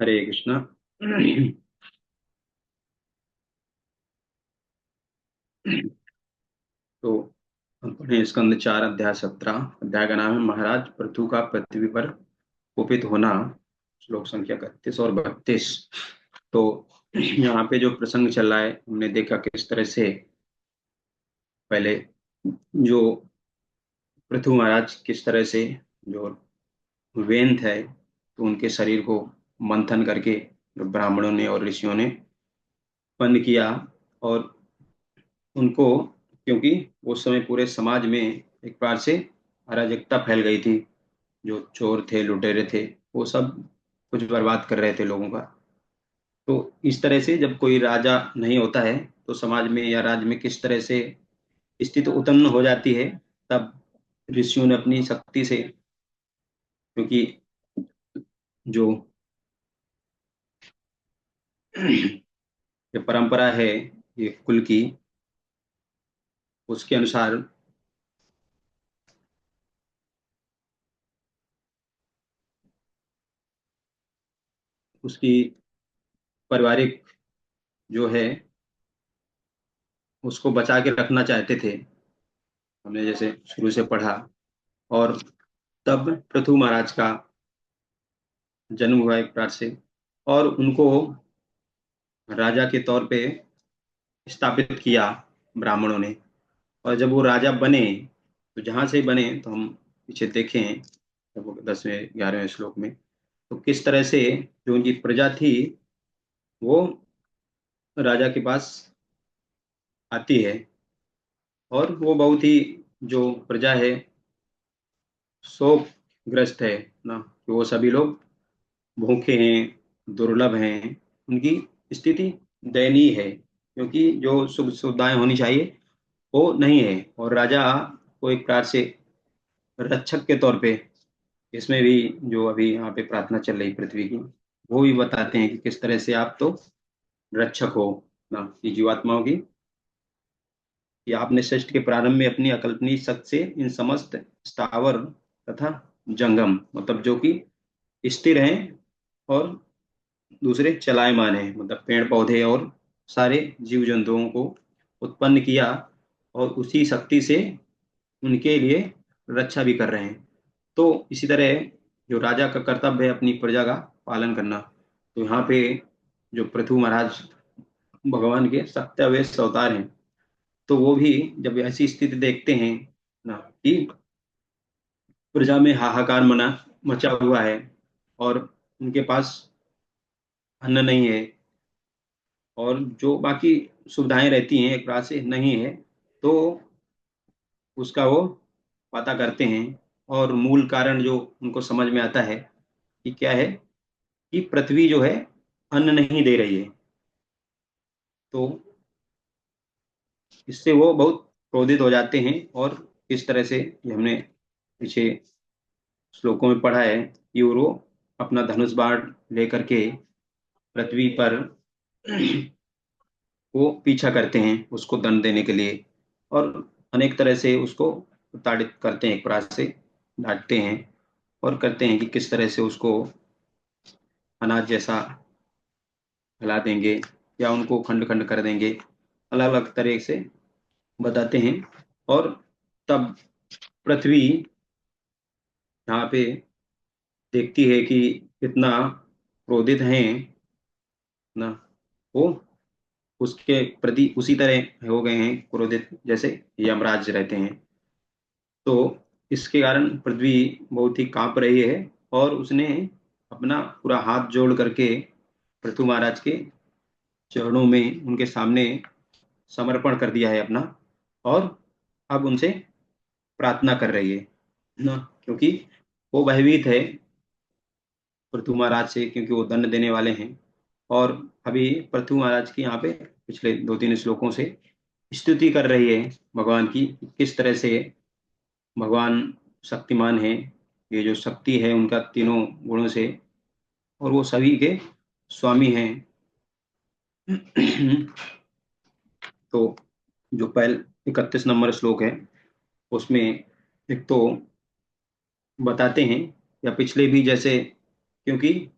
हरे कृष्णा। तो हम पढ़े स्कंद 4 अध्याय 17। अध्याय का नाम है महाराज पृथु का पृथ्वी पर कुपित होना। श्लोक संख्या 31 और 32। तो यहाँ पे जो प्रसंग चल रहा है हमने देखा किस तरह से पहले जो पृथु महाराज किस तरह से जो वेन थे तो उनके शरीर को मंथन करके जो ब्राह्मणों ने और ऋषियों ने उत्पन्न किया। और उनको क्योंकि उस समय पूरे समाज में एक प्रकार से अराजकता फैल गई थी। जो चोर थे लुटेरे थे वो सब कुछ बर्बाद कर रहे थे लोगों का। तो इस तरह से जब कोई राजा नहीं होता है तो समाज में या राज्य में किस तरह से स्थिति उत्पन्न हो जाती है। तब ऋषियों ने अपनी शक्ति से, क्योंकि जो ये परंपरा है ये कुल की, उसके अनुसार उसकी पारिवारिक जो है उसको बचा के रखना चाहते थे। हमने जैसे शुरू से पढ़ा। और तब पृथु महाराज का जन्म हुआ एक प्रकार से, और उनको राजा के तौर पे स्थापित किया ब्राह्मणों ने। और जब वो राजा बने तो जहां से बने तो हम पीछे देखें, जब वो 10वें 11वें श्लोक में तो किस तरह से जो उनकी प्रजा थी वो राजा के पास आती है। और वो बहुत ही जो प्रजा है शोकग्रस्त है ना, कि वो सभी लोग भूखे हैं, दुर्लभ हैं, उनकी स्थिति दयनीय है, क्योंकि जो सुख सुविधाएं होनी चाहिए वो नहीं है। और राजा को एक प्रकार से रक्षक के तौर पे, इसमें भी जो अभी यहाँ पे प्रार्थना चल रही पृथ्वी की, वो भी बताते हैं कि किस तरह से आप तो रक्षक हो ना कि जीवात्माओं की, कि आपने सृष्टि के प्रारंभ में अपनी अकल्पनीय शक्ति से इन समस्त स्थावर तथा जंगम, मतलब जो कि स्थिर हैं और दूसरे चलायमान है, मतलब पेड़ पौधे और सारे जीव जंतुओं को उत्पन्न किया। और उसी शक्ति से उनके लिए रक्षा भी कर रहे हैं। तो इसी तरह जो राजा का कर्तव्य है अपनी प्रजा का पालन करना। तो यहाँ पे जो पृथु महाराज भगवान के सत्यावेश अवतार हैं, तो वो भी जब ऐसी स्थिति देखते हैं ना कि प्रजा में हाहाकार मचा हुआ है और उनके पास अन्न नहीं है और जो बाकी सुविधाएं रहती हैं एक प्रकार से नहीं है, तो उसका वो पता करते हैं। और मूल कारण जो उनको समझ में आता है कि क्या है, कि पृथ्वी जो है अन्न नहीं दे रही है। तो इससे वो बहुत क्रोधित हो जाते हैं। और इस तरह से ये हमने पीछे श्लोकों में पढ़ा है कि वो अपना धनुष बाण लेकर के पृथ्वी पर वो पीछा करते हैं उसको दंड देने के लिए। और अनेक तरह से उसको प्रताड़ित करते हैं, एक प्रकार से डांटते हैं और करते हैं कि किस तरह से उसको अनाज जैसा हिला देंगे या उनको खंड खंड कर देंगे, अलग अलग तरह से बताते हैं। और तब पृथ्वी यहाँ पे देखती है कि इतना क्रोधित हैं ना, वो उसके प्रति उसी तरह हो गए हैं क्रोधित जैसे यमराज रहते हैं। तो इसके कारण पृथ्वी बहुत ही कांप रही है। और उसने अपना पूरा हाथ जोड़ करके पृथु महाराज के चरणों में उनके सामने समर्पण कर दिया है अपना। और अब उनसे प्रार्थना कर रही है ना, क्योंकि वो भयभीत है पृथु महाराज से, क्योंकि वो दंड देने वाले हैं। और अभी पृथु महाराज की यहाँ पे पिछले 2-3 श्लोकों से स्तुति कर रही है भगवान की, किस तरह से भगवान शक्तिमान है। ये जो शक्ति है उनका तीनों गुणों से, और वो सभी के स्वामी हैं। तो जो पहले 31 नंबर श्लोक है उसमें एक तो बताते हैं, या पिछले भी जैसे, क्योंकि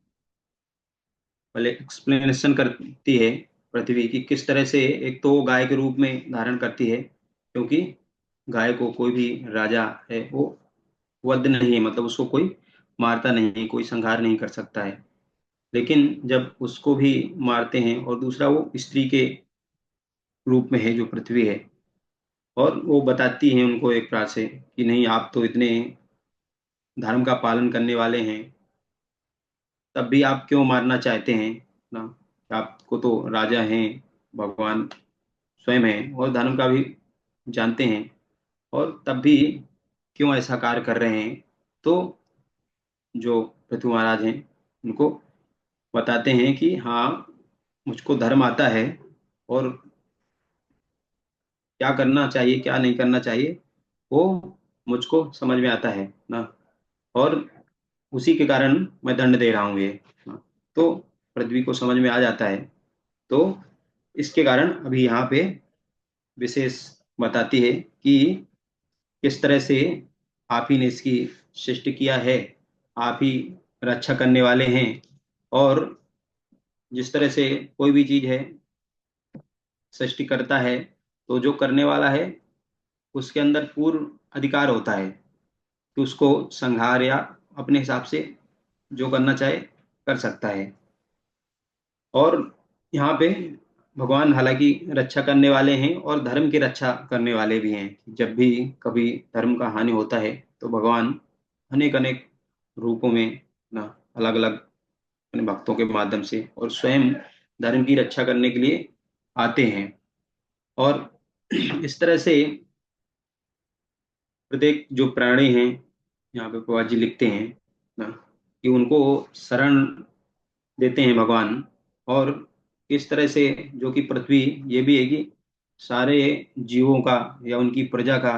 पहले एक्सप्लेनेशन करती है पृथ्वी की किस तरह से। एक तो वो गाय के रूप में धारण करती है, क्योंकि गाय को कोई भी राजा है वो वध नहीं है, मतलब उसको कोई मारता नहीं, कोई संहार नहीं कर सकता है। लेकिन जब उसको भी मारते हैं, और दूसरा वो स्त्री के रूप में है जो पृथ्वी है, और वो बताती है उनको एक प्रकार से कि नहीं, आप तो इतने धर्म का पालन करने वाले हैं, तब भी आप क्यों मारना चाहते हैं ना। आपको तो राजा हैं, भगवान स्वयं हैं, और धर्म का भी जानते हैं, और तब भी क्यों ऐसा कार्य कर रहे हैं। तो जो पृथ्वी महाराज हैं उनको बताते हैं कि हाँ, मुझको धर्म आता है, और क्या करना चाहिए क्या नहीं करना चाहिए वो मुझको समझ में आता है ना। और उसी के कारण मैं दंड दे रहा हूँ ये ना। तो पृथ्वी को समझ में आ जाता है। तो इसके कारण अभी यहाँ पे विशेष बताती है कि किस तरह से आप ही ने इसकी सृष्टि किया है, आप ही रक्षा करने वाले हैं। और जिस तरह से कोई भी चीज है सृष्टि करता है, तो जो करने वाला है उसके अंदर पूर्ण अधिकार होता है कि उसको संहार या अपने हिसाब से जो करना चाहे कर सकता है। और यहाँ पे भगवान हालांकि रक्षा करने वाले हैं और धर्म की रक्षा करने वाले भी हैं। जब भी कभी धर्म का हानि होता है तो भगवान अनेक अनेक रूपों में ना, अलग अलग अपने भक्तों के माध्यम से और स्वयं धर्म की रक्षा करने के लिए आते हैं। और इस तरह से प्रत्येक जो प्राणी हैं, यहाँ पे प्रभा जी लिखते हैं ना, कि उनको शरण देते हैं भगवान। और इस तरह से जो कि पृथ्वी ये भी है कि सारे जीवों का या उनकी प्रजा का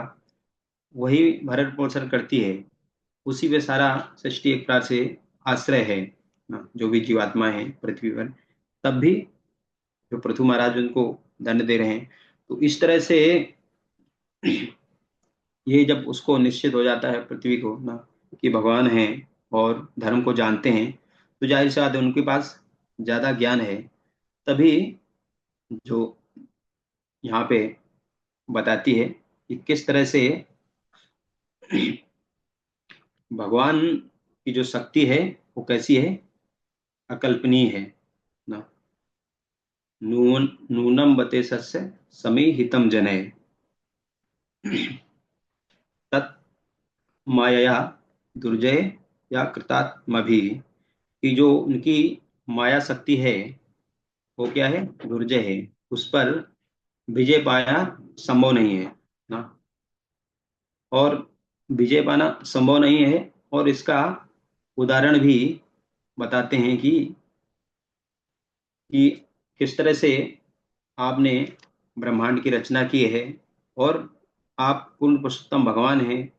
वही भरण पोषण करती है। उसी पे सारा सृष्टि एक प्रकार से आश्रय है ना, जो भी जीवात्मा है पृथ्वी पर। तब भी जो पृथु महाराज उनको दंड दे रहे हैं। तो इस तरह से ये जब उसको निश्चित हो जाता है पृथ्वी को ना कि भगवान हैं और धर्म को जानते हैं, तो जाहिर सी बात है उनके पास ज्यादा ज्ञान है। तभी जो यहाँ पे बताती है कि किस तरह से भगवान की जो शक्ति है वो कैसी है, अकल्पनीय है ना। नूनम बते सस्य समी हितम जने तत् मायया दुर्जय या कृतात्मभि। कि जो उनकी माया शक्ति है वो क्या है, दुर्जय है, उस पर विजय पाना संभव नहीं है ना। और विजय पाना संभव नहीं है, और इसका उदाहरण भी बताते हैं कि किस तरह से आपने ब्रह्मांड की रचना की है, और आप पूर्ण पुरुषोत्तम भगवान हैं।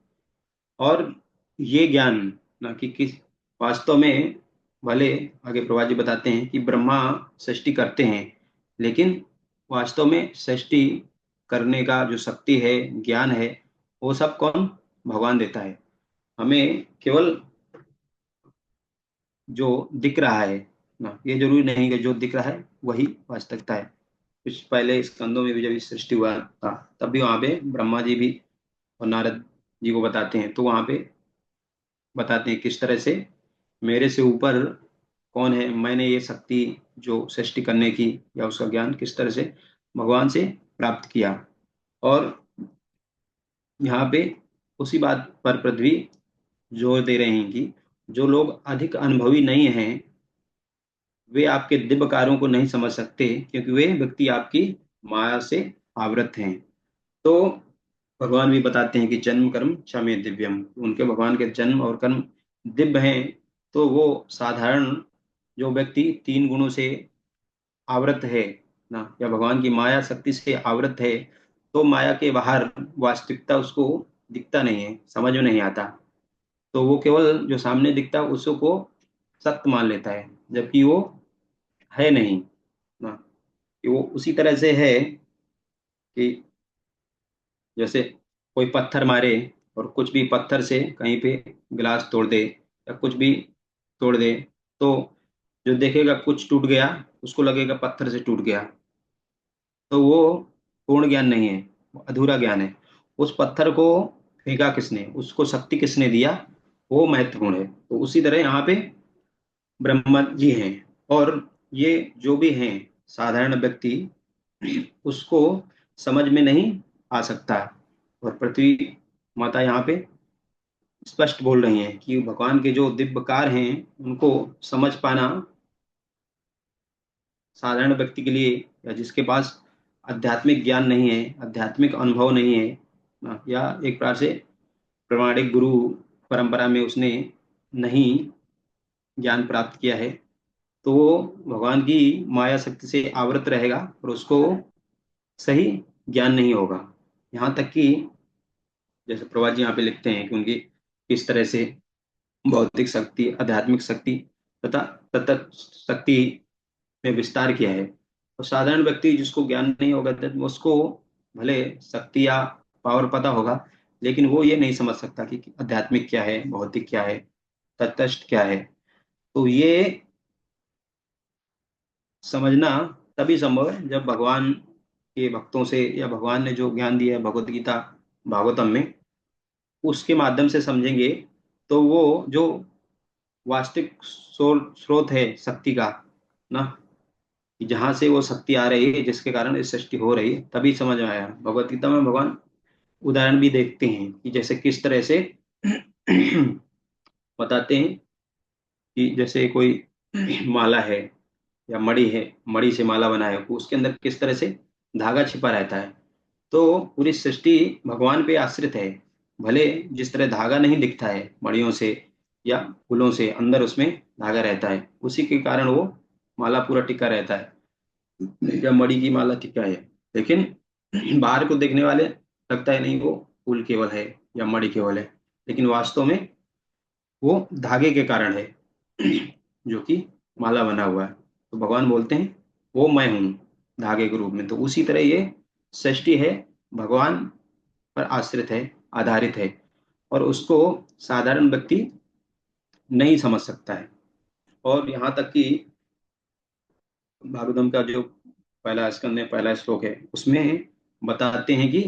और ये ज्ञान ना कि किस वास्तव में, भले आगे प्रभा जी बताते हैं कि ब्रह्मा सृष्टि करते हैं, लेकिन वास्तव में सृष्टि करने का जो शक्ति है, ज्ञान है, वो सब कौन, भगवान देता है। हमें केवल जो दिख रहा है ना, ये जरूरी नहीं कि जो दिख रहा है वही वास्तविकता है। कुछ पहले स्कंदों में भी जब ये सृष्टि हुआ था, तब भी वहां पे ब्रह्मा जी भी और नारद जी को बताते हैं, तो वहां पे बताते हैं किस तरह से मेरे से ऊपर कौन है, मैंने ये शक्ति जो सृष्टि करने की या उसका ज्ञान किस तरह से भगवान से प्राप्त किया। और यहाँ पे उसी बात पर पृथ्वी जोर दे रहे हैं कि जो लोग अधिक अनुभवी नहीं हैं वे आपके दिव्य कार्यों को नहीं समझ सकते, क्योंकि वे व्यक्ति आपकी माया से आवृत हैं। तो भगवान भी बताते हैं कि जन्म कर्म क्षमे दिव्यम, उनके भगवान के जन्म और कर्म दिव्य हैं। तो वो साधारण जो व्यक्ति तीन गुणों से आवृत है ना, या भगवान की माया शक्ति से आवृत है, तो माया के बाहर वास्तविकता उसको दिखता नहीं है, समझ में नहीं आता। तो वो केवल जो सामने दिखता है उसको सत्य मान लेता है, जबकि वो है नहीं ना। कि वो उसी तरह से है कि जैसे कोई पत्थर मारे और कुछ भी पत्थर से कहीं पे गिलास तोड़ दे या कुछ भी तोड़ दे, तो जो देखेगा कुछ टूट गया, उसको लगेगा पत्थर से टूट गया, तो वो पूर्ण ज्ञान नहीं है, वो अधूरा ज्ञान है। उस पत्थर को फेंका किसने, उसको शक्ति किसने दिया, वो महत्वपूर्ण है। तो उसी तरह यहाँ पे ब्रह्मा जी हैं। और ये जो भी हैं साधारण व्यक्ति, उसको समझ में नहीं आ सकता। और पृथ्वी माता यहाँ पे स्पष्ट बोल रही हैं कि भगवान के जो दिव्यकार हैं उनको समझ पाना साधारण व्यक्ति के लिए, या जिसके पास आध्यात्मिक ज्ञान नहीं है, आध्यात्मिक अनुभव नहीं है ना, या एक प्रकार से प्रमाणिक गुरु परंपरा में उसने नहीं ज्ञान प्राप्त किया है, तो वो भगवान की माया शक्ति से आवृत रहेगा और उसको सही ज्ञान नहीं होगा। यहाँ तक कि जैसे प्रभा जी यहाँ पे लिखते हैं कि उनकी किस तरह से भौतिक शक्ति, आध्यात्मिक शक्ति तथा तत्त शक्ति में विस्तार किया है। और साधारण व्यक्ति जिसको ज्ञान नहीं होगा, तो उसको भले शक्ति या पावर पता होगा, लेकिन वो ये नहीं समझ सकता कि आध्यात्मिक क्या है, भौतिक क्या है, तत्ष्ट क्या है। तो ये समझना तभी संभव है जब भगवान के भक्तों से, या भगवान ने जो ज्ञान दिया है भगवत गीता भागवतम में, उसके माध्यम से समझेंगे। तो वो जो वास्तविक स्रोत है शक्ति का ना, कि जहां से वो शक्ति आ रही है, जिसके कारण ये सृष्टि हो रही है, तभी समझ में आया। भगवत गीता में भगवान उदाहरण भी देखते हैं कि जैसे किस तरह से बताते हैं कि जैसे कोई माला है या मणि है, मणि से माला बना है, उसके अंदर किस तरह से धागा छिपा रहता है। तो पूरी सृष्टि भगवान पे आश्रित है। भले जिस तरह धागा नहीं दिखता है मणियों से या फूलों से, अंदर उसमें धागा रहता है, उसी के कारण वो माला पूरा टिका रहता है, या मणि की माला टिका है। लेकिन बाहर को देखने वाले लगता है नहीं, वो फूल केवल है या मणि केवल है, लेकिन वास्तव में वो धागे के कारण है, जो कि माला बना हुआ है। तो भगवान बोलते हैं वो मैं हूं धागे के रूप में। तो उसी तरह ये सृष्टि है, भगवान पर आश्रित है, आधारित है, और उसको साधारण व्यक्ति नहीं समझ सकता है। और यहाँ तक कि भागवतम का जो पहला स्कंद है, पहला श्लोक है, उसमें बताते हैं कि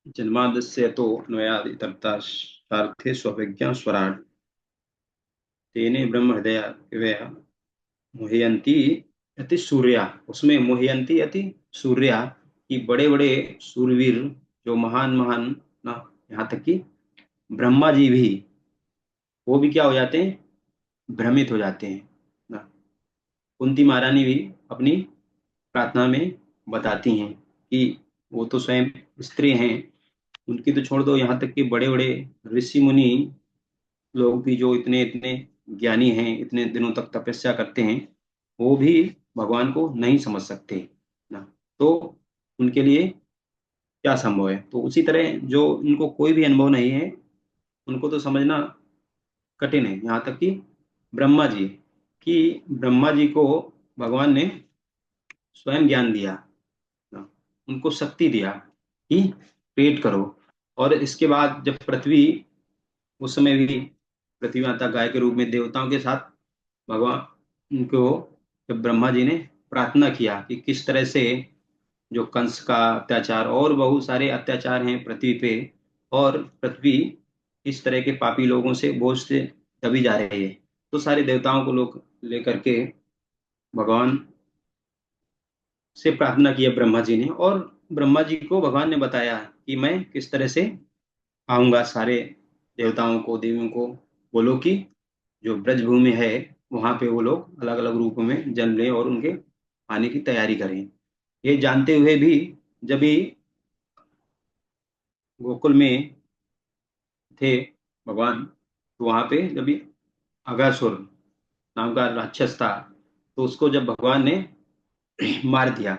जन्मादस्य तो अन्वयादि तप्ता शार्थे स्वभिज्ञा स्वराट तेने ब्रह्म हृदय मुह्यंती अति सूर्या। उसमें मुह्यंती अति सूर्या, कि बड़े बड़े सूरवीर, जो महान महान ना, यहाँ तक कि ब्रह्मा जी भी, वो भी क्या हो जाते हैं, भ्रमित हो जाते हैं ना। कुंती महारानी भी अपनी प्रार्थना में बताती हैं कि वो तो स्वयं स्त्री हैं, उनकी तो छोड़ दो, यहाँ तक कि बड़े बड़े ऋषि मुनि लोग भी जो इतने इतने ज्ञानी हैं, इतने दिनों तक तपस्या करते हैं, वो भी भगवान को नहीं समझ सकते ना। तो उनके लिए क्या संभव है। तो उसी तरह जो उनको कोई भी अनुभव नहीं है, उनको तो समझना कठिन है। यहाँ तक कि ब्रह्मा जी, कि ब्रह्मा जी को भगवान ने स्वयं ज्ञान दिया ना, उनको शक्ति दिया कि पेट करो। और इसके बाद जब पृथ्वी, उस समय भी पृथ्वी माता गाय के रूप में देवताओं के साथ भगवान उनको, जब ब्रह्मा जी ने प्रार्थना किया कि किस तरह से जो कंस का अत्याचार और बहुत सारे अत्याचार हैं पृथ्वी पे, और पृथ्वी इस तरह के पापी लोगों से, बोझ से दबी जा रही है, तो सारे देवताओं को लोग लेकर के भगवान से प्रार्थना किया ब्रह्मा जी ने। और ब्रह्मा जी को भगवान ने बताया कि मैं किस तरह से आऊंगा, सारे देवताओं को, देवियों को बोलो कि जो ब्रज भूमि है वहां पे वो लोग अलग अलग रूपों में जन्म लें और उनके आने की तैयारी करें। ये जानते हुए भी जब भी गोकुल में थे भगवान, तो वहां पे जब भी अगासुर नाम का राक्षस था, तो उसको जब भगवान ने मार दिया,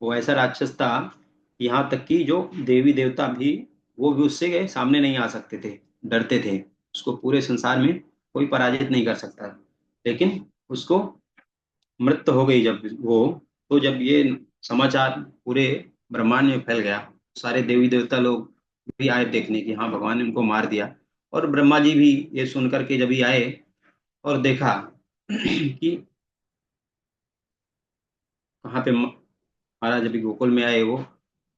वो ऐसा राक्षस था, यहाँ तक कि जो देवी देवता भी, वो भी उससे गए सामने नहीं आ सकते थे, डरते थे। उसको पूरे संसार में कोई पराजित नहीं कर सकता। लेकिन उसको मृत्यु हो गई जब वो, तो जब ये समाचार पूरे ब्रह्मांड में फैल गया, सारे देवी देवता लोग भी आए देखने की हाँ भगवान ने उनको मार दिया। और ब्रह्मा जी भी ये सुन करके जब ही आए और देखा कि कहाँ पे महाराज अभी गोकुल में आए वो,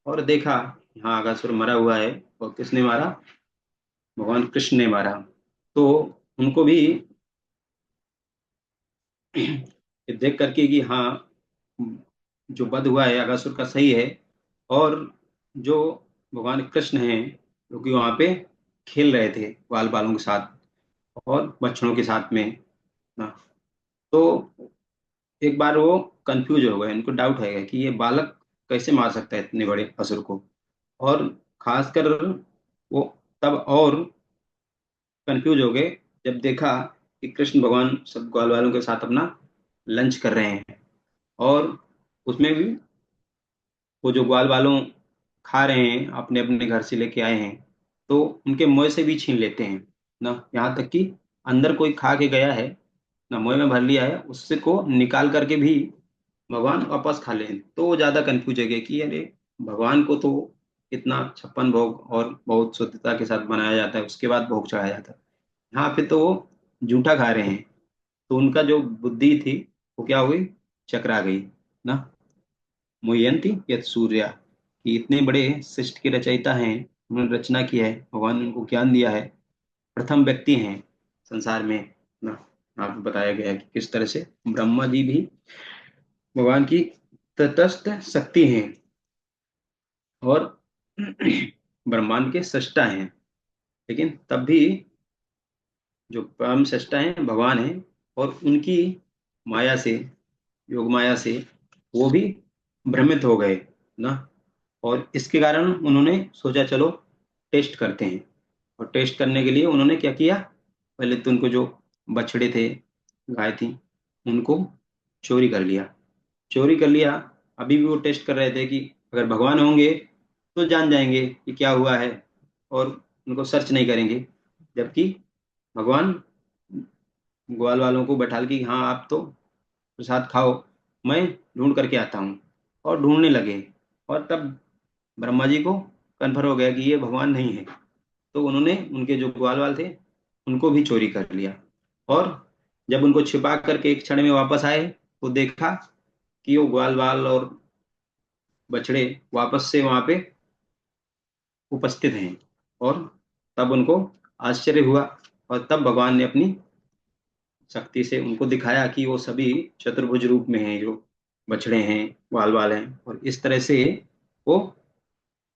और देखा यहाँ अगासुर मरा हुआ है, और किसने मारा? भगवान कृष्ण ने मारा। तो उनको भी ये देख करके कि हाँ, जो वध हुआ है अगासुर का सही है, और जो भगवान कृष्ण हैं जो कि वहां पे खेल रहे थे बाल बालों के साथ और बच्चों के साथ में ना, तो एक बार वो कंफ्यूज हो गए, उनको डाउट है कि ये बालक कैसे मार सकता है इतने बड़े असुर को। और खासकर वो तब और कंफ्यूज हो गए जब देखा कि कृष्ण भगवान सब ग्वाल वालों के साथ अपना लंच कर रहे हैं, और उसमें भी वो जो ग्वाल वालों खा रहे हैं अपने अपने घर से लेके आए हैं, तो उनके मुंह से भी छीन लेते हैं ना, यहाँ तक कि अंदर कोई खा के गया है ना, मुंह में भर लिया है, उससे को निकाल करके भी भगवान वापस खा लें। तो वो ज्यादा कंफ्यूज हो गए कि अरे, भगवान को तो इतना 56 भोग और बहुत शुद्धता के साथ बनाया जाता है, उसके बाद भोग चढ़ाया जाता है, यहाँ पे तो वो जूठा खा रहे हैं। तो उनका जो बुद्धि थी वो क्या हुई, चकरा गई ना। मुह्यंति यत् सूर्या, कि इतने बड़े सृष्टि के रचयिता हैं, उन्होंने रचना की है, भगवान ने उनको ज्ञान दिया है, प्रथम व्यक्ति हैं संसार में ना। आपको बताया गया है कि किस तरह से ब्रह्मा जी भी भगवान की तटस्थ शक्ति हैं, और ब्रह्मांड के सृष्टा हैं, लेकिन तब भी जो परम सृष्टा हैं भगवान हैं, और उनकी माया से, योग माया से वो भी भ्रमित हो गए ना। और इसके कारण उन्होंने सोचा चलो टेस्ट करते हैं, और टेस्ट करने के लिए उन्होंने क्या किया, पहले तो उनको जो बछड़े थे, गाय थी, उनको चोरी कर लिया। चोरी कर लिया। अभी भी वो टेस्ट कर रहे थे कि अगर भगवान होंगे तो जान जाएंगे कि क्या हुआ है, और उनको सर्च नहीं करेंगे। जबकि भगवान ग्वाल वालों को बैठा के, हाँ आप तो प्रसाद खाओ, मैं ढूंढ करके आता हूँ, और ढूंढने लगे। और तब ब्रह्मा जी को कन्फर्म हो गया कि ये भगवान नहीं है, तो उन्होंने उनके जो ग्वाल वाल थे उनको भी चोरी कर लिया। और जब उनको छिपा करके एक क्षण में वापस आए, तो देखा कि वो ग्वाल वाल और बछड़े वापस से वहां पे उपस्थित हैं। और तब उनको आश्चर्य हुआ, और तब भगवान ने अपनी शक्ति से उनको दिखाया कि वो सभी चतुर्भुज रूप में हैं, जो बछड़े हैं, ग्वाल वाल हैं। और इस तरह से वो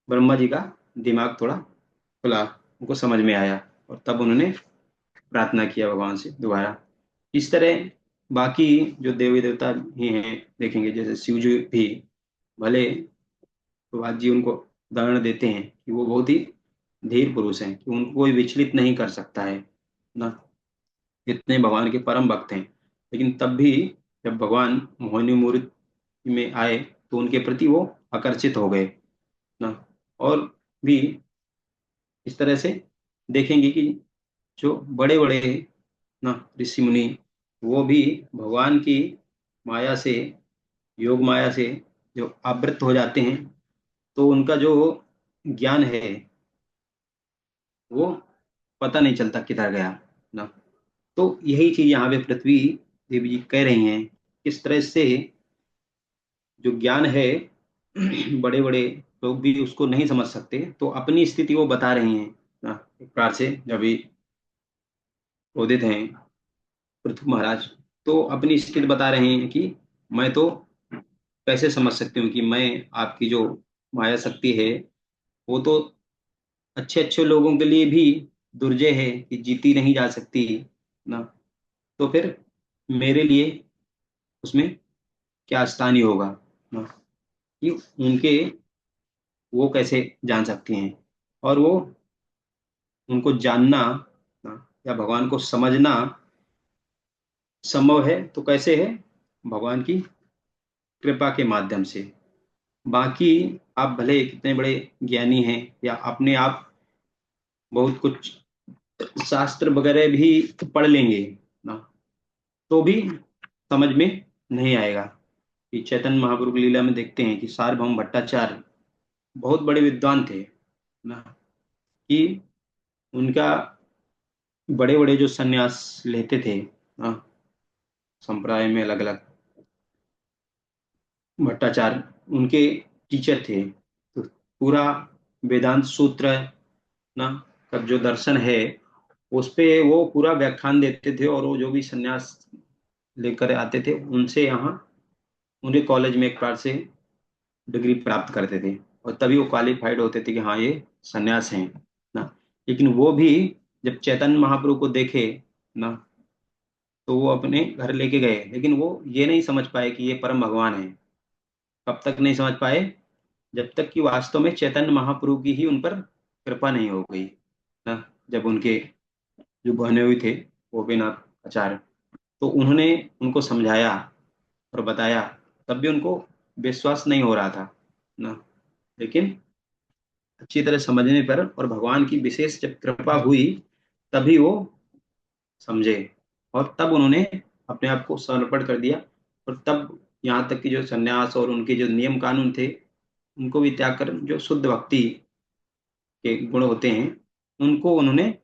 ब्रह्मा जी का दिमाग थोड़ा खुला, उनको समझ में आया, और तब उन्होंने प्रार्थना किया भगवान से दोबारा। इस तरह बाकी जो देवी देवता ही हैं, देखेंगे जैसे शिव जी भी, भले प्रभात जी उनको उदाहरण देते हैं कि वो बहुत ही धीर पुरुष हैं, कि उनको कोई विचलित नहीं कर सकता है ना, इतने भगवान के परम भक्त हैं। लेकिन तब भी जब भगवान मोहिनी मूर्ति में आए, तो उनके प्रति वो आकर्षित हो गए ना। और भी इस तरह से देखेंगे कि जो बड़े बड़े ना ऋषि मुनि, वो भी भगवान की माया से, योग माया से जो आवृत हो जाते हैं, तो उनका जो ज्ञान है वो पता नहीं चलता किधर गया ना। तो यही चीज यहाँ पे पृथ्वी देवी जी कह रही हैं, किस तरह से जो ज्ञान है बड़े बड़े लोग भी उसको नहीं समझ सकते, तो अपनी स्थिति वो बता रही हैं ना। एक प्रकार से जब भी उदित हैं पृथ्वी महाराज, तो अपनी स्थिति बता रहे हैं कि मैं तो कैसे समझ सकती हूँ कि मैं, आपकी जो माया शक्ति है वो तो अच्छे अच्छे लोगों के लिए भी दुर्जय है, कि जीती नहीं जा सकती ना। तो फिर मेरे लिए उसमें क्या स्थान ही होगा ना, कि उनके वो कैसे जान सकती हैं। और वो उनको जानना ना, या भगवान को समझना संभव है तो कैसे है, भगवान की कृपा के माध्यम से। बाकी आप भले कितने बड़े ज्ञानी हैं, या अपने आप बहुत कुछ शास्त्र वगैरह भी पढ़ लेंगे ना, तो भी समझ में नहीं आएगा। कि चैतन्य महाप्रभु की लीला में देखते हैं कि सार्वभौम भट्टाचार्य बहुत बड़े विद्वान थे ना, कि उनका बड़े बड़े जो सन्यास लेते थे, हाँ, संप्रदाय में अलग अलग भट्टाचार्य उनके टीचर थे। तो पूरा वेदांत सूत्र ना का जो दर्शन है उस पे वो पूरा व्याख्यान देते थे, और वो जो भी सन्यास लेकर आते थे उनसे यहाँ उनके कॉलेज में एक प्रकार से डिग्री प्राप्त करते थे, और तभी वो क्वालिफाइड होते थे कि हाँ ये सन्यास हैं ना। लेकिन वो भी जब चैतन्य महाप्रभु को देखे ना, तो वो अपने घर लेके गए, लेकिन वो ये नहीं समझ पाए कि ये परम भगवान है। कब तक नहीं समझ पाए? जब तक कि वास्तव में चैतन्य महाप्रभु की ही उन पर कृपा नहीं हो गई ना। जब उनके जो बहने हुए थे गोपीनाथ आचार्य, तो उन्होंने उनको समझाया और बताया, तब भी उनको विश्वास नहीं हो रहा था ना। लेकिन अच्छी तरह समझने पर और भगवान की विशेष जब कृपा हुई, तभी वो समझे, और तब उन्होंने अपने आप को समर्पण कर दिया। और तब यहाँ तक कि जो सन्यास और उनके जो नियम कानून थे उनको भी त्याग कर जो शुद्ध भक्ति के गुण होते हैं उनको उन्होंने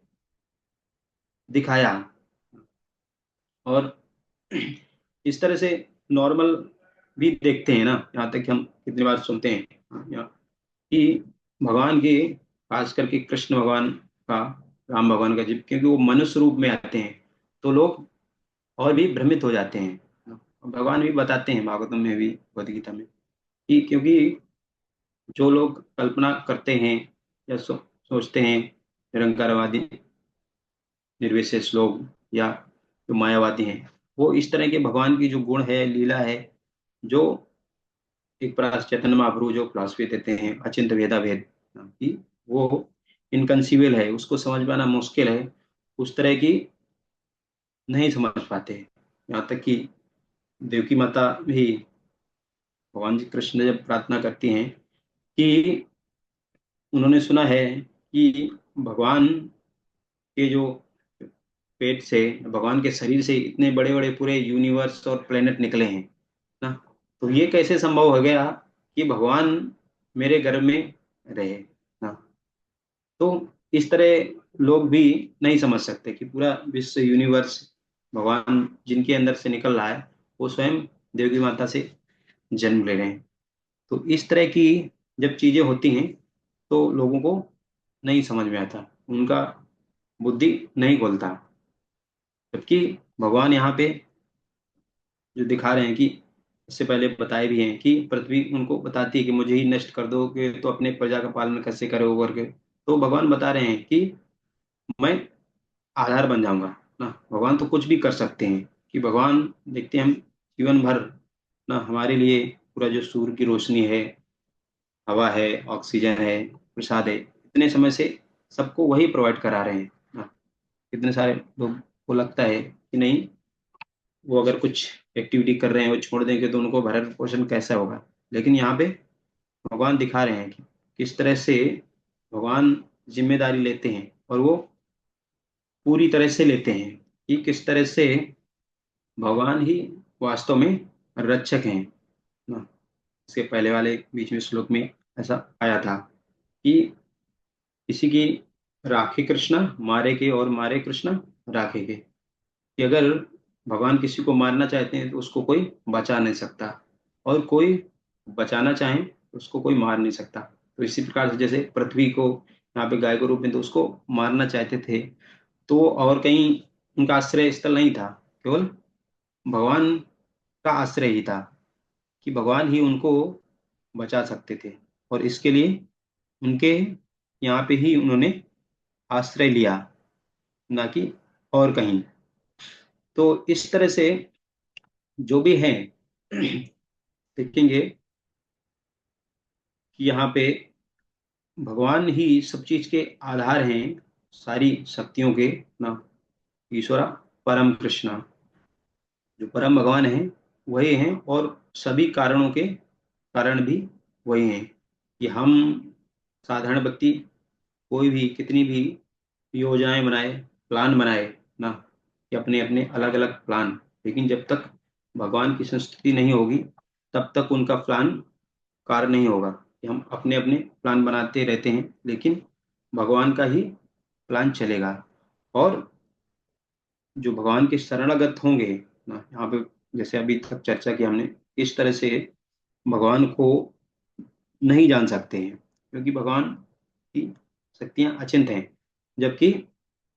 दिखाया। और इस तरह से नॉर्मल भी देखते हैं ना, यहाँ तक कि हम कितनी बार सुनते हैं कि भगवान के, खास करके कृष्ण भगवान का, राम भगवान का, जब क्योंकि वो मनुष्य रूप में आते हैं तो लोग और भी भ्रमित हो जाते हैं। भगवान भी बताते हैं भागवतम में भी, भगवद गीता में, कि क्योंकि जो लोग कल्पना करते हैं या सोचते हैं निरंकारवादी निर्विशेष लोग, या जो मायावादी हैं, वो इस तरह के भगवान की जो गुण है, लीला है, जो एक प्रकार से चैतन्य महाप्रभु जो फिलॉसफी देते हैं अचिंत्य भेदा भेद की, वो इनकंसीबल है, उसको समझ पाना मुश्किल है, उस तरह की नहीं समझ पाते। यहाँ तक कि देवकी माता भी भगवान जी कृष्ण जब प्रार्थना करती हैं कि उन्होंने सुना है कि भगवान के जो पेट से, भगवान के शरीर से इतने बड़े बड़े पूरे यूनिवर्स और प्लेनेट निकले हैं ना, तो ये कैसे संभव हो गया कि भगवान मेरे गर्भ में रहे ना। तो इस तरह लोग भी नहीं समझ सकते कि पूरा विश्व यूनिवर्स भगवान जिनके अंदर से निकल रहा है वो स्वयं देवकी माता से जन्म ले रहे हैं। तो इस तरह की जब चीजें होती हैं तो लोगों को नहीं समझ में आता, उनका बुद्धि नहीं खोलता। जबकि भगवान यहाँ पे जो दिखा रहे हैं कि इससे पहले बताए भी हैं कि पृथ्वी उनको बताती है कि मुझे ही नष्ट कर दो कि तो अपने प्रजा का पालन कैसे करो करके, तो भगवान बता रहे हैं कि मैं आधार बन जाऊंगा ना। भगवान तो कुछ भी कर सकते हैं, कि भगवान देखते हैं हम जीवन भर ना हमारे लिए पूरा जो सूर्य की रोशनी है, हवा है, ऑक्सीजन है, प्रसाद है, इतने समय से सबको वही प्रोवाइड करा रहे हैं ना। कितने सारे लोग को लगता है कि नहीं, वो अगर कुछ एक्टिविटी कर रहे हैं वो छोड़ देंगे तो उनको भरण पोषण कैसा होगा। लेकिन यहाँ पे भगवान दिखा रहे हैं कि किस तरह से भगवान जिम्मेदारी लेते हैं, और वो पूरी तरह से लेते हैं, कि किस तरह से भगवान ही वास्तव में रक्षक हैं ना। इसके पहले वाले बीच में श्लोक में ऐसा आया था कि किसी की राखे कृष्णा मारे के, और मारे कृष्णा राखे के, कि अगर भगवान किसी को मारना चाहते हैं तो उसको कोई बचा नहीं सकता, और कोई बचाना चाहे तो उसको कोई मार नहीं सकता। तो इसी प्रकार से जैसे पृथ्वी को यहाँ पे गाय के रूप में तो उसको मारना चाहते थे, तो और कहीं उनका आश्रय स्थल नहीं था, केवल भगवान का आश्रय ही था, कि भगवान ही उनको बचा सकते थे, और इसके लिए उनके यहाँ पे ही उन्होंने आश्रय लिया, ना कि और कहीं। तो इस तरह से जो भी हैं देखेंगे कि यहाँ पे भगवान ही सब चीज के आधार हैं, सारी शक्तियों के ना। ईश्वरा परम कृष्णा, जो परम भगवान हैं वही हैं, और सभी कारणों के कारण भी वही हैं। कि हम साधारण व्यक्ति कोई भी कितनी भी योजनाएं बनाए, प्लान बनाए ना, कि अपने अपने अलग अलग प्लान, लेकिन जब तक भगवान की संस्तुति नहीं होगी तब तक उनका प्लान कार्य नहीं होगा। कि हम अपने अपने प्लान बनाते रहते हैं, लेकिन भगवान का ही प्लान चलेगा। और जो भगवान के शरणागत होंगे ना, यहाँ पे जैसे अभी तक चर्चा की हमने, इस तरह से भगवान को नहीं जान सकते हैं, क्योंकि भगवान की शक्तियां अचिंत हैं। जबकि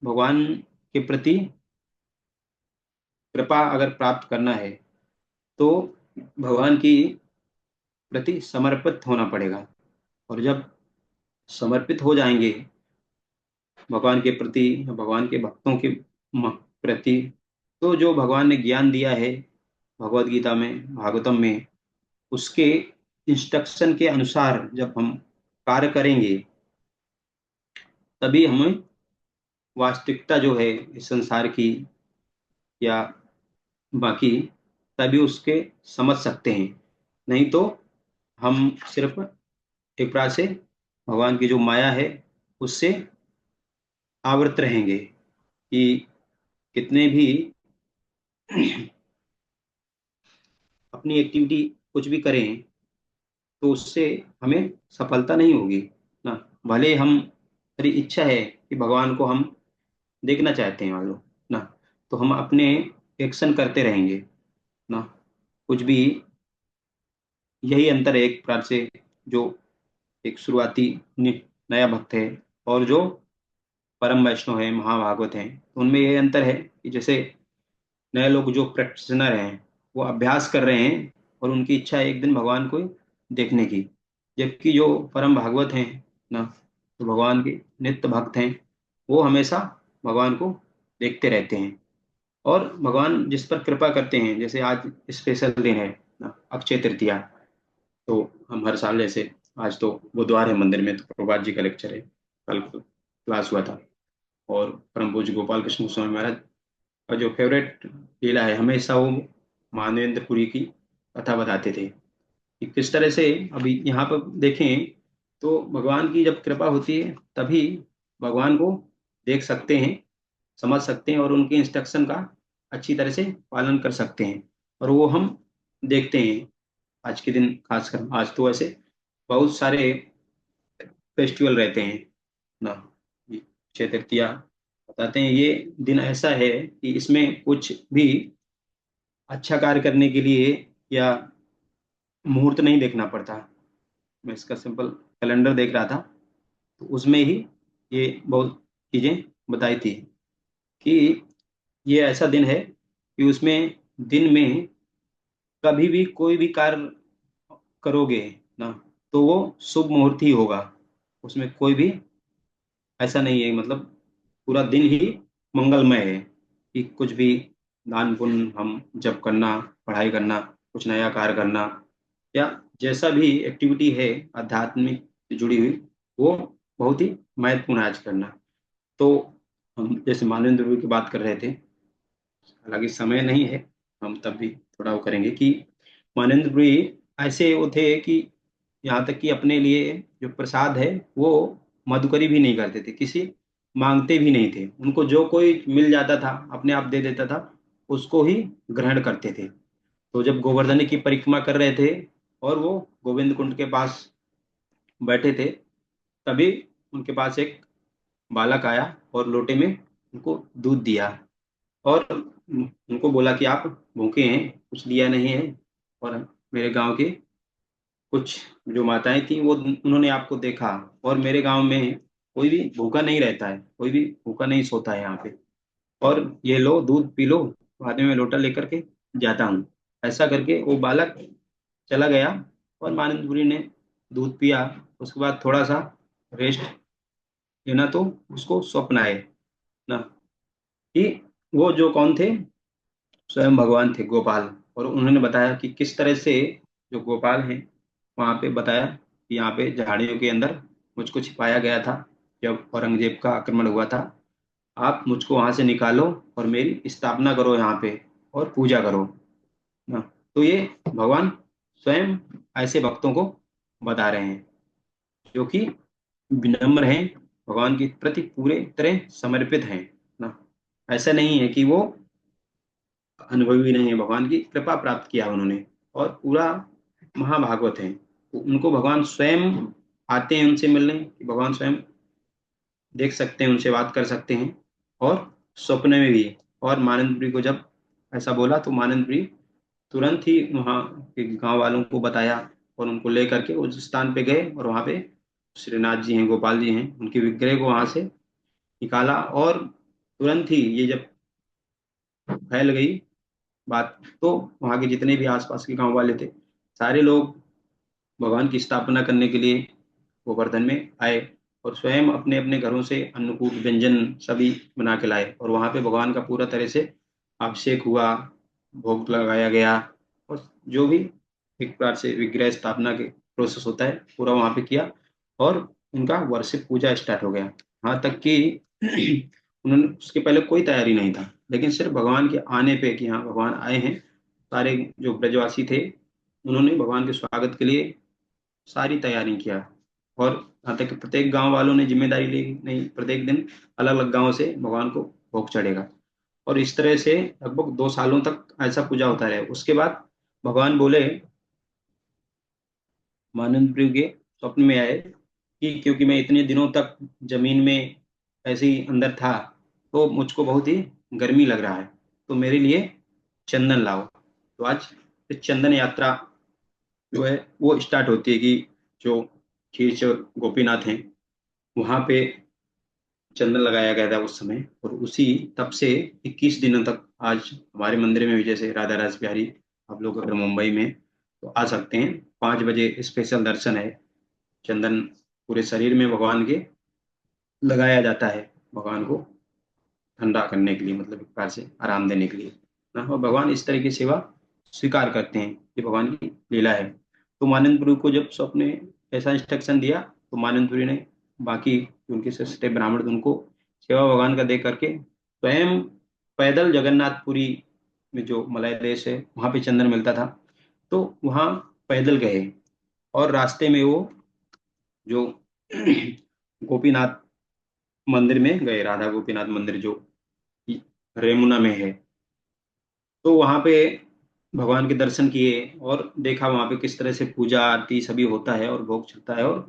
भगवान के प्रति कृपा अगर प्राप्त करना है तो भगवान की प्रति समर्पित होना पड़ेगा। और जब समर्पित हो जाएंगे भगवान के प्रति, भगवान के भक्तों के प्रति, तो जो भगवान ने ज्ञान दिया है भगवत गीता में, भागवतम में, उसके इंस्ट्रक्शन के अनुसार जब हम कार्य करेंगे, तभी हमें वास्तविकता जो है इस संसार की या बाकी, तभी उसके समझ सकते हैं। नहीं तो हम सिर्फ एक प्रकार से भगवान की जो माया है उससे आवृत रहेंगे, कि कितने भी अपनी एक्टिविटी कुछ भी करें तो उससे हमें सफलता नहीं होगी ना। भले हम, हमारी इच्छा है कि भगवान को हम देखना चाहते हैं मान लो ना, तो हम अपने एक्शन करते रहेंगे ना, कुछ भी। यही अंतर है एक प्रकार से, जो एक शुरुआती नया भक्त है और जो परम वैष्णव है, महाभागवत हैं, उनमें यह अंतर है कि जैसे नए लोग जो प्रैक्टिशनर हैं वो अभ्यास कर रहे हैं और उनकी इच्छा है एक दिन भगवान को देखने की। जबकि जो परम भागवत हैं ना, तो भगवान के नित्य भक्त हैं, वो हमेशा भगवान को देखते रहते हैं। और भगवान जिस पर कृपा करते हैं, जैसे आज स्पेशल दिन है ना, अक्षय तृतीया, तो हम हर साल जैसे, आज तो बुधवार है, मंदिर में तो प्रभात जी का लेक्चर है, कल क्लास हुआ था। और परम पूज्य गोपाल कृष्ण गोस्वामी महाराज का जो फेवरेट लीला है, हमेशा वो मानवेंद्रपुरी की कथा बताते थे कि किस तरह से। अभी यहाँ पर देखें तो भगवान की जब कृपा होती है तभी भगवान को देख सकते हैं, समझ सकते हैं, और उनके इंस्ट्रक्शन का अच्छी तरह से पालन कर सकते हैं। और वो हम देखते हैं आज के दिन खासकर। आज तो वैसे बहुत सारे फेस्टिवल रहते हैं ना, ये अक्षय तृतीया बताते हैं, ये दिन ऐसा है कि इसमें कुछ भी अच्छा कार्य करने के लिए या मुहूर्त नहीं देखना पड़ता। मैं इसका सिंपल कैलेंडर देख रहा था, तो उसमें ही ये बहुत चीजें बताई थी कि ये ऐसा दिन है कि उसमें दिन में कभी भी कोई भी कार्य करोगे ना, तो वो शुभ मुहूर्त ही होगा। उसमें कोई भी ऐसा नहीं है, मतलब पूरा दिन ही मंगलमय है कि कुछ भी दान पुण्य हम जब करना, पढ़ाई करना, कुछ नया कार्य करना, या जैसा भी एक्टिविटी है आध्यात्मिक से जुड़ी हुई, वो बहुत ही महत्वपूर्ण है आज करना। तो हम जैसे मानवेंद्र गुरु की बात कर रहे थे, हालांकि समय नहीं है, हम तब भी थोड़ा वो करेंगे कि मानवेंद्र गुरु ऐसे वो थे कि यहाँ तक कि अपने लिए जो प्रसाद है वो मधुकरी भी नहीं करते थे, किसी मांगते भी नहीं थे। उनको जो कोई मिल जाता था अपने आप दे देता था, उसको ही ग्रहण करते थे। तो जब गोवर्धन की परिक्रमा कर रहे थे और वो गोविंद कुंड के पास बैठे थे, तभी उनके पास एक बालक आया और लोटे में उनको दूध दिया, और उनको बोला कि आप भूखे हैं, कुछ दिया नहीं है, और मेरे गांव के कुछ जो माताएं थी वो, उन्होंने आपको देखा, और मेरे गांव में कोई भी भूखा नहीं रहता है, कोई भी भूखा नहीं सोता है यहाँ पे, और ये लो दूध पी लो, बाद में मैं लोटा लेकर के जाता हूँ। ऐसा करके वो बालक चला गया, और मानंदपुरी ने दूध पिया। उसके बाद थोड़ा सा रेस्ट लेना, तो उसको स्वप्न आए ना कि वो जो कौन थे, स्वयं भगवान थे गोपाल। और उन्होंने बताया कि किस तरह से जो गोपाल हैं, वहां पे बताया कि यहाँ पे झाड़ियों के अंदर मुझको छिपाया गया था जब औरंगजेब का आक्रमण हुआ था। आप मुझको वहां से निकालो और मेरी स्थापना करो यहाँ पे, और पूजा करो ना। तो ये भगवान स्वयं ऐसे भक्तों को बता रहे हैं जो कि विनम्र हैं, भगवान के प्रति पूरे तरह समर्पित हैं ना। ऐसा नहीं है कि वो अनुभवी नहीं है, भगवान की कृपा प्राप्त किया उन्होंने और पूरा महाभागवत है, तो उनको भगवान स्वयं आते हैं उनसे मिलने, भगवान स्वयं देख सकते हैं, उनसे बात कर सकते हैं, और स्वप्न में भी। और मानंदपुरी को जब ऐसा बोला तो मानंदपुरी तुरंत ही वहाँ के गांव वालों को बताया और उनको ले करके उस स्थान पे गए और वहाँ पे श्रीनाथ जी हैं, गोपाल जी हैं, उनके विग्रह को वहाँ से निकाला। और तुरंत ही ये जब फैल गई बात, तो वहाँ के जितने भी आसपास के गांव वाले थे, सारे लोग भगवान की स्थापना करने के लिए गोवर्धन में आए और स्वयं अपने अपने घरों से अन्नकूट व्यंजन सभी बना के लाए और वहां पे भगवान का पूरा तरह से अभिषेक हुआ, भोग लगाया गया। और जो भी एक प्रकार से विग्रह स्थापना के प्रोसेस होता है पूरा वहां पे किया और उनका वर्षिप पूजा स्टार्ट हो गया। यहाँ तक कि उन्होंने उसके पहले कोई तैयारी नहीं था, लेकिन सिर्फ भगवान के आने पे कि हाँ भगवान आए हैं, सारे जो ब्रजवासी थे उन्होंने भगवान के स्वागत के लिए सारी तैयारी किया। और यहाँ तक कि प्रत्येक गांव वालों ने जिम्मेदारी ली, नहीं प्रत्येक दिन अलग अलग गांव से भगवान को भोग चढ़ेगा। और इस तरह से लगभग 2 सालों तक ऐसा पूजा होता रहे। उसके बाद भगवान बोले, मानंद प्रिय के स्वप्न में आए कि क्योंकि मैं इतने दिनों तक जमीन में ऐसे ही अंदर था, तो मुझको बहुत ही गर्मी लग रहा है, तो मेरे लिए चंदन लाओ। तो आज इस चंदन यात्रा जो है वो स्टार्ट होती है कि जो खीरचोर गोपीनाथ हैं वहां पे चंदन लगाया गया था उस समय। और उसी तब से 21 दिनों तक आज हमारे मंदिर में भी, जैसे राधा रास बिहारी, आप लोग अगर मुंबई में तो आ सकते हैं, 5 बजे स्पेशल दर्शन है। चंदन पूरे शरीर में भगवान के लगाया जाता है, भगवान को ठंडा करने के लिए, मतलब एक प्रकार से आराम देने के लिए ना। और भगवान इस तरह की सेवा स्वीकार करते हैं, ये भगवान की लीला है। तो मानंदपुरी को जब सबने ऐसा इंस्ट्रक्शन दिया तो मानंदपुरी ने बाकी जो उनके सस्ते ब्राह्मण थे उनको सेवा भगवान का दे करके स्वयं पैदल जगन्नाथपुरी में, जो मलय देश है वहां पे चंदन मिलता था, तो वहां पैदल गए। और रास्ते में वो जो गोपीनाथ मंदिर में गए, राधा गोपीनाथ मंदिर जो रेमुना में है, तो वहां पे भगवान के दर्शन किए और देखा वहां पे किस तरह से पूजा आरती सभी होता है और भोग चढ़ता है। और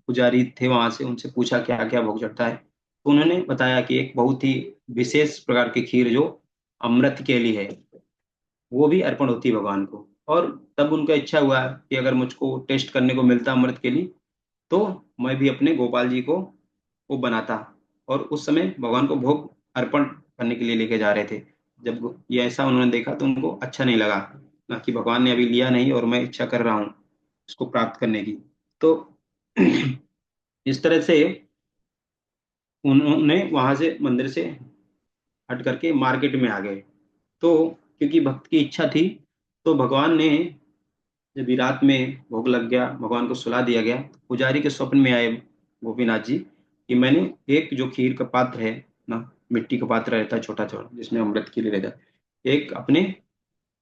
पुजारी थे वहां से, उनसे पूछा क्या क्या भोग चढ़ता है, तो उन्होंने बताया कि एक बहुत ही विशेष प्रकार की खीर जो अमृत के लिए है, वो भी अर्पण होती है भगवान को। और तब उनका इच्छा हुआ कि अगर मुझको टेस्ट करने को मिलता अमृत के लिए, तो मैं भी अपने गोपाल जी को वो बनाता। और उस समय भगवान को भोग अर्पण करने के लिए लेके जा रहे थे। जब ये ऐसा उन्होंने देखा तो उनको अच्छा नहीं लगा, ना कि भगवान ने अभी लिया नहीं और मैं इच्छा कर रहा हूँ इसको प्राप्त करने की। तो इस तरह से उन्होंने वहां से मंदिर से हट करके मार्केट में आ गए। तो क्योंकि भक्त की इच्छा थी, तो भगवान ने जब भी रात में भोग लग गया, भगवान को सुला दिया गया, तो पुजारी के स्वप्न में आए गोपीनाथ जी कि मैंने एक जो खीर का पात्र है ना, मिट्टी का पात्र रहता है छोटा छोटा जिसमें अमृत के लिए रहता है, एक अपने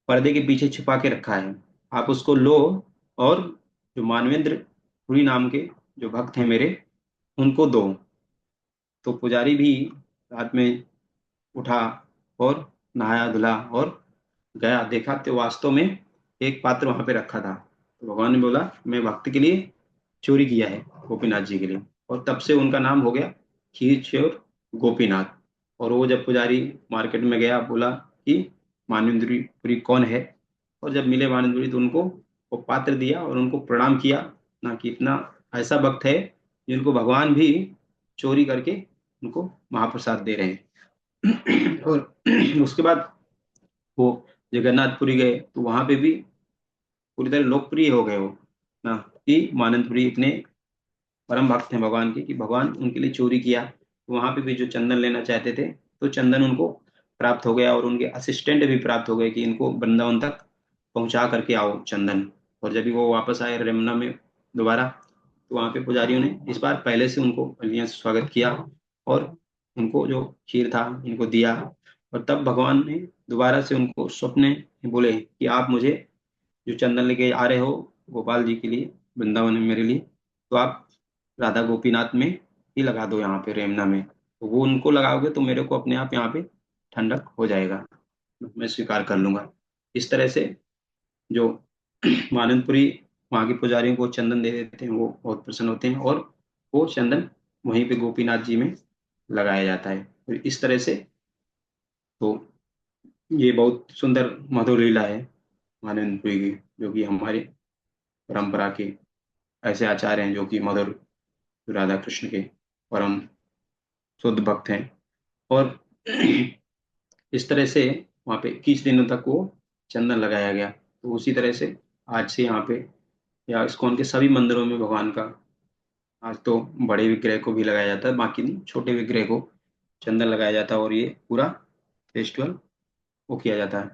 पर्दे के पीछे छिपा के रखा है, आप उसको लो और जो मानवेंद्र पुरी नाम के जो भक्त हैं मेरे, उनको दो। तो पुजारी भी रात में उठा और नहाया धुला और गया, देखा तो वास्तव में एक पात्र वहां पे रखा था। तो भगवान ने बोला मैं भक्त के लिए चोरी किया है, गोपीनाथ जी के लिए। और तब से उनका नाम हो गया खीर चोर गोपीनाथ। और वो जब पुजारी मार्केट में गया, बोला कि मानवेंद्रपुरी कौन है, और जब मिले मानवेंद्रपुरी तो उनको वो पात्र दिया और उनको प्रणाम किया, ना कि इतना ऐसा भक्त है जिनको भगवान भी चोरी करके उनको महाप्रसाद दे रहे हैं। और उसके बाद वो जगन्नाथपुरी गए तो वहां पे भी पूरी तरह लोकप्रिय हो गए वो ना, कि मानंदपुरी इतने परम भक्त हैं भगवान के कि भगवान उनके लिए चोरी किया। तो वहां पे भी जो चंदन लेना चाहते थे तो चंदन उनको प्राप्त हो गया और उनके असिस्टेंट भी प्राप्त हो गए कि इनको वृंदावन तक पहुंचा करके आओ चंदन। और जब भी वो वापस आए रमना में दोबारा, तो वहां पे पुजारियों ने इस बार पहले से उनको बलियां से स्वागत किया और उनको जो खीर था उनको दिया। और तब भगवान ने दोबारा से उनको स्वप्न में बोले कि आप मुझे जो चंदन लेके आ रहे हो गोपाल जी के लिए वृंदावन में मेरे लिए, तो आप राधा गोपीनाथ में ही लगा दो, यहाँ पे रेमना में, तो वो उनको लगाओगे तो मेरे को अपने आप यहाँ पे ठंडक हो जाएगा, मैं स्वीकार कर लूंगा। इस तरह से जो मानंदपुरी वहाँ के पुजारियों को चंदन दे देते हैं वो बहुत प्रसन्न होते हैं और वो चंदन वहीं पे गोपीनाथ जी में लगाया जाता है। तो इस तरह से तो ये बहुत सुंदर मधुर लीला है मानवेंद्रपुरी की, जो कि हमारे परंपरा के ऐसे आचार्य हैं जो कि मधुर राधा कृष्ण के परम शुद्ध भक्त हैं। और इस तरह से वहाँ पे 21 दिनों तक वो चंदन लगाया गया। तो उसी तरह से आज से यहाँ पे या इस्कॉन के सभी मंदिरों में भगवान का आज तो बड़े विग्रह को भी लगाया जाता है, बाकी नहीं, छोटे विग्रह को चंदन लगाया जाता है और ये पूरा फेस्टिवल वो किया जाता है।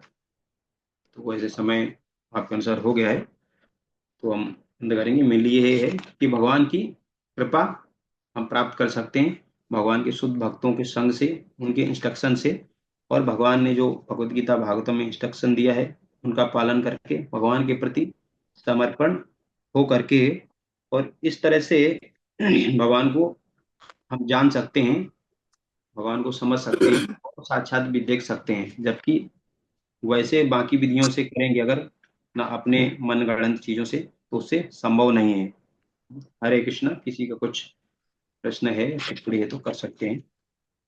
तो वैसे समय आपके अनुसार हो गया है, तो हम अंत करेंगे। मेरे लिए ये है कि भगवान की कृपा हम प्राप्त कर सकते हैं भगवान के शुद्ध भक्तों के संग से, उनके इंस्ट्रक्शन से, और भगवान ने जो भगवत गीता भागवतम में इंस्ट्रक्शन दिया है उनका पालन करके भगवान के प्रति समर्पण हो करके। और इस तरह से भगवान को हम जान सकते हैं, भगवान को समझ सकते हैं और साक्षात भी देख सकते हैं। जबकि वैसे बाकी विधियों से करेंगे अगर ना अपने मन गढ़ंत चीजों से, तो उससे संभव नहीं है। हरे कृष्णा, किसी का कुछ प्रश्न है टिप्पणी है तो कर सकते हैं।